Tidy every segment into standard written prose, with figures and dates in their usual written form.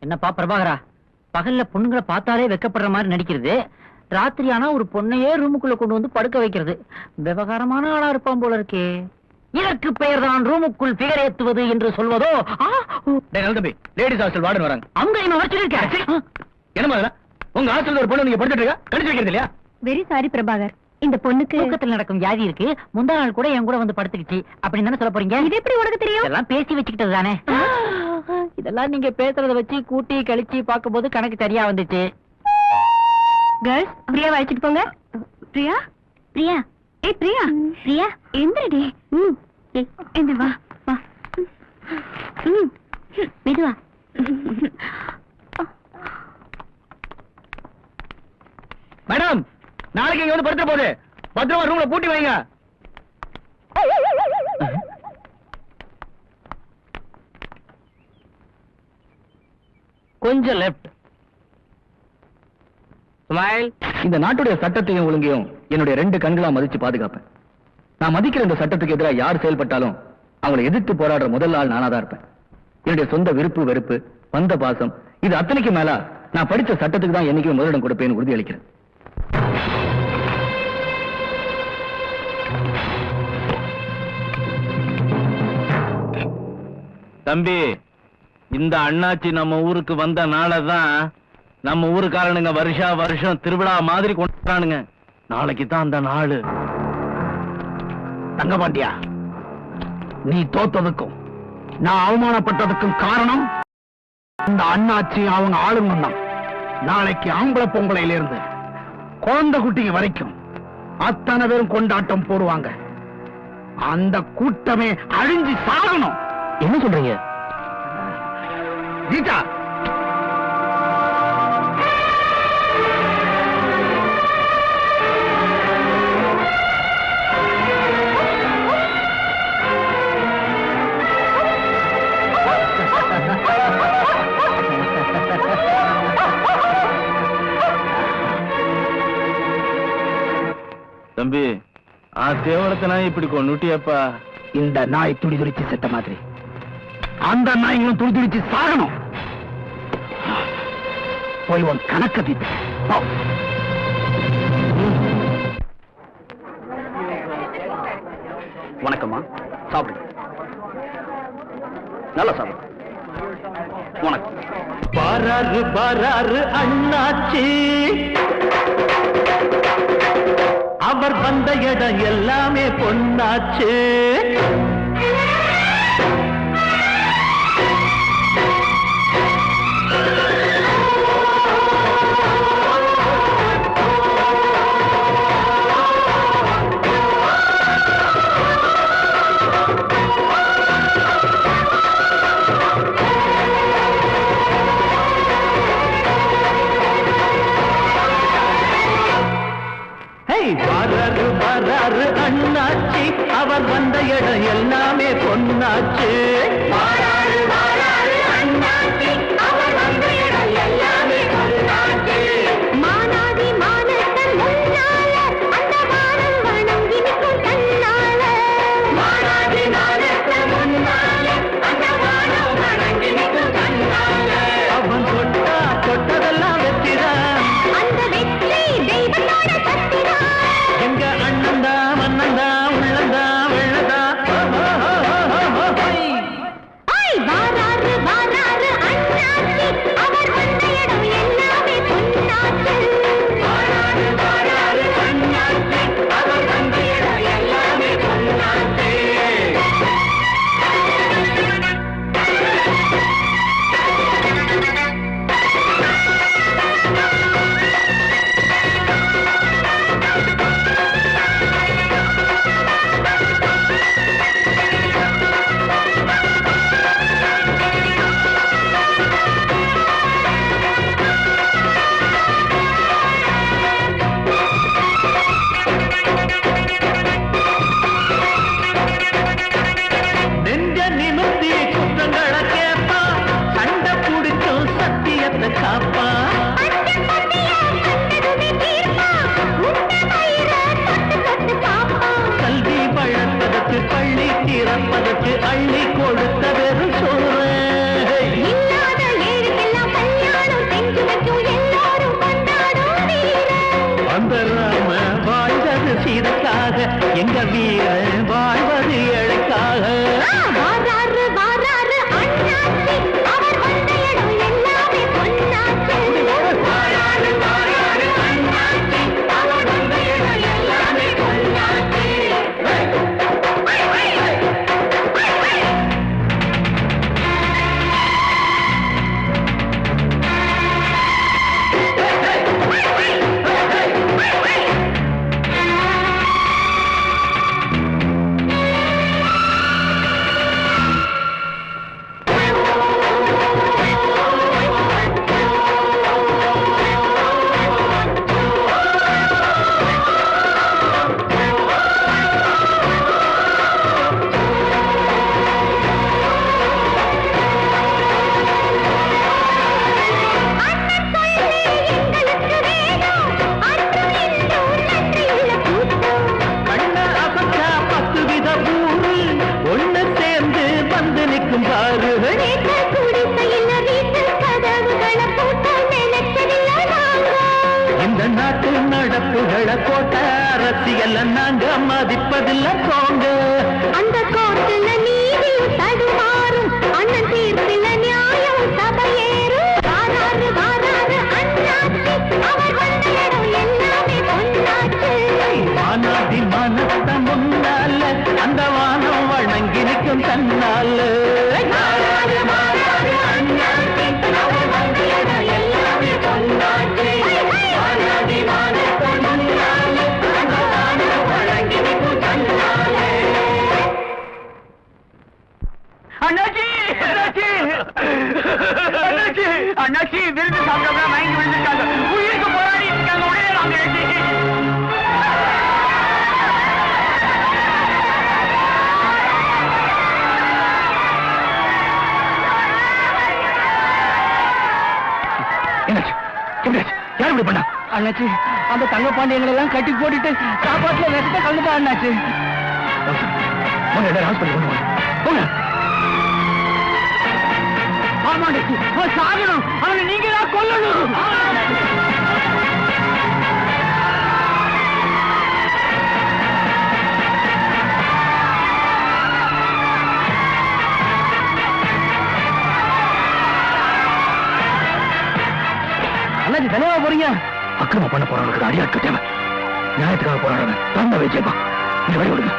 என்னப்பா பிரபாகரா, பகல்ல பொண்ணுங்களை பார்த்தாலே வெக்கப்படுற மாதிரி நடிக்கிறது, ராத்திரி ஆனா ஒரு பொண்ணையே ரூமுக்குள்ள கொண்டு வந்து படுக்க வைக்கிறது. விவகாரமான ஆளா இருப்பான் போல இருக்கே. இதற்கு பெயர் தான் ரூமுக்குள் பிகர் ஏத்துவது என்று சொல்வதோ? லேடிஸ் ஹாஸ்டல் வார்டன் வராங்க. அவங்க என்ன வச்சிருக்கேன். என்ன உங்க ஹாஸ்டல் ஒரு பொண்ணு நீங்க படுத்துட்டு இருக்கா, கடிச்சு வைக்கிறது இல்லையா? வெரி சாரி பிரபாகர், இந்த பொண்ணுக்கு தூக்கத்தில் நடக்கும் வியாதி இருக்கு. முந்தா நாள் கூட என் கூட வந்து படுத்துக்கிச்சு அப்படின்னு தானே சொல்ல போறீங்க? இது எப்படி உனக்கு தெரியும்? இதெல்லாம் பேசி வச்சுக்கிட்டது தானே. இதெல்லாம் நீங்க பேசுறத வச்சு கூட்டி கழிச்சு பார்க்கும்போது கணக்கு சரியா வந்துச்சு. கேர்ள்ஸ், பிரியா அழைச்சிட்டு போங்க. பிரியா, பிரியா, ஏய் பிரியா, பிரியா எந்திரடி. எந்திர வா வா. மெதுவா. மேடம், நாளைக்கு இங்க வந்து படுத்துற போது பத்திரமா ரூம்ல பூட்டி வைங்க. கொஞ்சம் லெஃப்ட். ஸ்மைல். இந்த நாட்டுடைய சட்டத்தையும் ஒழுங்கையும் என்னுடைய 2 கண்களா மதிச்சு பாதுகாப்பேன். நான் மதிக்கிற இந்த சட்டத்துக்கு எதிராக யார் செயல்பட்டாலும் அவங்களை எதிர்த்து போராடுற முதல் ஆள் நானாதான் இருப்பேன். என்னுடைய சொந்த விருப்பு வெறுப்பு, பந்த பாசம், இது அத்தனைக்கு மேல நான் படிச்ச சட்டத்துக்கு தான் என்னைக்கு முதலிடம் கொடுப்பேன்னு உறுதியளிக்கிறேன். தம்பி, இந்த அண்ணாச்சி நம்ம ஊருக்கு வந்த நாளதான் நம்ம ஊருக்காரனுங்க வருஷம் திருவிழா மாதிரி கொண்டாடுறானுங்க. நாளைக்கு தான் அந்த நாள். தங்கபாண்டியா, நீ தோத்ததுக்கும் நான் அவமானப்பட்டதுக்கும் காரணம் இந்த அண்ணாச்சி அவங்க ஆளுங்க தான். நாளைக்கு ஆம்பளை பொம்பளையில இருந்து குழந்தை குட்டிங்க வரைக்கும் அத்தனை பேரும் கொண்டாட்டம் போடுவாங்க. அந்த கூட்டமே அழிஞ்சு சாகணும். என்ன சொல்றீங்க? கீதா, தம்பி, தேவலத்தை நாய் இப்படி கொண்டுட்டியப்பா. இந்த நாய் துடி துடிச்சு செத்த மாதிரி அந்த நாய்களும் துடி துடிச்சு சாகணும். போய் உன் கணக்க தீட்டு. வணக்கம்மா, சாப்பிடு. நல்லா சாப்பிடு. வணக்கம். பாராரு பாராரு அண்ணாச்சி, அவர் வந்த இடம் எல்லாமே பொன்னாச்சு. பாராரு பாராரு அண்ணாச்சி, அவர் வந்த இடம் எல்லாமே பொன்னாச்சு. அவன் தொட்டா தொட்டதெல்லாம் வெற்றிதான். எங்க அண்ணந்தா மன்னந்தா உள்ளந்தா வெள்ளதா. எங்க வீரன் வாழ்வது எழைக்காக. வாராரு வாராரு அண்ணாச்சி அவர் வந்த இடம் எல்லாமே பொன்னாச்சு. வாராரு வாராரு அண்ணாச்சி அவர் வந்த இடம் எல்லாமே பொன்னாச்சு. நடப்புகளை கோட்ட அரசியல் நாங்க மதிப்பதில்லை போங்க. அந்த கோட்டுல நீதி தடுமாறும் அண்ணன் தீர்ப்பில நியாயம் சபையேறும். வாராரு வாராரு அண்ணாச்சி அவர் வந்த இடம் எல்லாமே பொன்னாச்சு. வானாதி மனத்த முன்னால அந்த வானம் வணங்கி நிற்கும் தன்னால. வாராரு வாராரு அண்ணாச்சி அவர் வந்த இடம் எல்லாமே பொன்னாச்சு. வானாதி மனத்த முன்னால அந்த வானம் வணங்கி நிற்கும் தன்னால. அண்ணாச்சி அண்ணாச்சி அண்ணாச்சி அண்ணாச்சி விருது சாப்பிட்டா மயங்கி விழுந்துட்டாங்க. உயிருக்கு போராடி இருக்காங்க. உடனே வாங்க அண்ணாச்சி. யார் இப்படி பண்ணா? அண்ணாச்சி அந்த தங்க பாண்டியங்களை எல்லாம் கட்டி போட்டுட்டு சாப்பாட்டுல விஷத்தை கலந்துட்டா அண்ணாச்சி. ஹாஸ்பிட்டல் கொண்டு போங்க. ஆமாண்டி சாகணும். அவனை நீங்க தான் கொல்லணும். அண்ணாச்சி தனியா போறீங்க? அக்கிரம பண்ண போறவனுக்கு அடியாட்கள் தேவை. நியாயத்துக்காக போராடுறவன் தந்த வச்சேப்பா. இந்த வழி விடுங்க.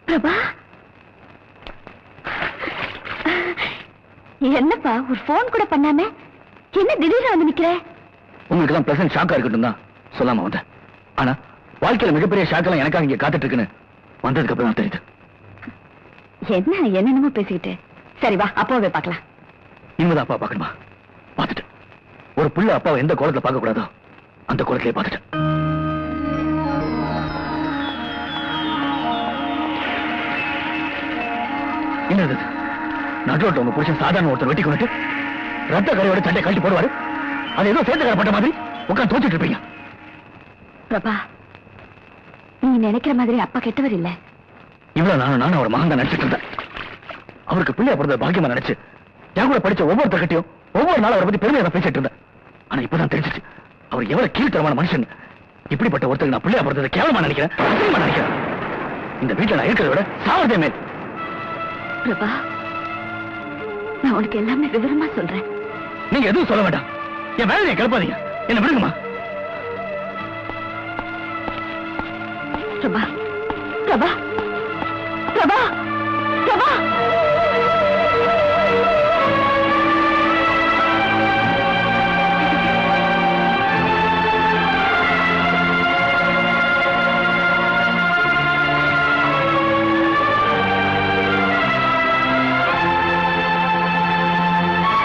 பிரபா, என்னப்பா ஒரு போன் கூட பண்ணாம என்ன திடீர்னு வந்து நிக்கிற? உங்களுக்கு எல்லாம் பிளசன்ட் ஷாக்கா இருக்கட்டும் தான் சொல்லாம வந்தேன். ஆனா வாழ்க்கையில மிகப்பெரிய ஷாக்கெல்லாம் எனக்காக இங்க காத்துட்டு இருக்குன்னு வந்ததுக்கு அப்புறம் தான் தெரியுது. என்ன என்னென்னமோ பேசிக்கிட்டு. சரி வா, அப்பாவே பார்க்கலாம். இனிமேதான் அப்பா பார்க்கணுமா? பார்த்துட்டு ஒரு புள்ள அப்பாவை எந்த கோலத்துல பார்க்க கூடாதோ அந்த கோலத்திலே பார்த்துட்டேன். என்னது நடுரோட்ட உங்க புருஷன் சாதாரண ஒருத்தர் வெட்டி கொண்டு ரத்த கரையோட சட்டை கழட்டி போடுவாரு. அது ஏதோ சேர்த்து கரப்பட்ட மாதிரி உட்காந்து தோச்சிட்டு இருப்பீங்க. பிரபா, நீ நினைக்கிற மாதிரி அப்பா கெட்டவர் இல்ல. இவ்வளவு நானும் அவர் மகன் தான் நினைச்சிட்டு இருந்தேன். அவருக்கு பிள்ளைய பிறந்த பாக்கியமா நினைச்சு என் கூட படிச்ச ஒவ்வொருத்தர்கிட்டையும் ஒவ்வொரு நாள் அவரை பத்தி பெருமையா பேசிட்டு இருந்தேன். ஆனா இப்பதான் தெரிஞ்சிச்சு அவர் எவ்வளவு கீழ்த்தரமான மனுஷன். இப்படிப்பட்ட ஒருத்தருக்கு நான் பிள்ளையா பிறந்ததை கேவலமா நினைக்கிறேன், அசிங்கமா நினைக்கிறேன். இந்த வீட்டுல நான் இருக்கிறத விட சாவதே மேல். பிரபா, நான் உனக்கு எல்லாமே விவரமா சொல்றேன். நீங்க எதுவும் சொல்ல வேண்டாம். என் வேலையை கிளப்பாதீங்க. என்ன விடுங்கம்மா. பிரபா, பிரபா, பிரபா.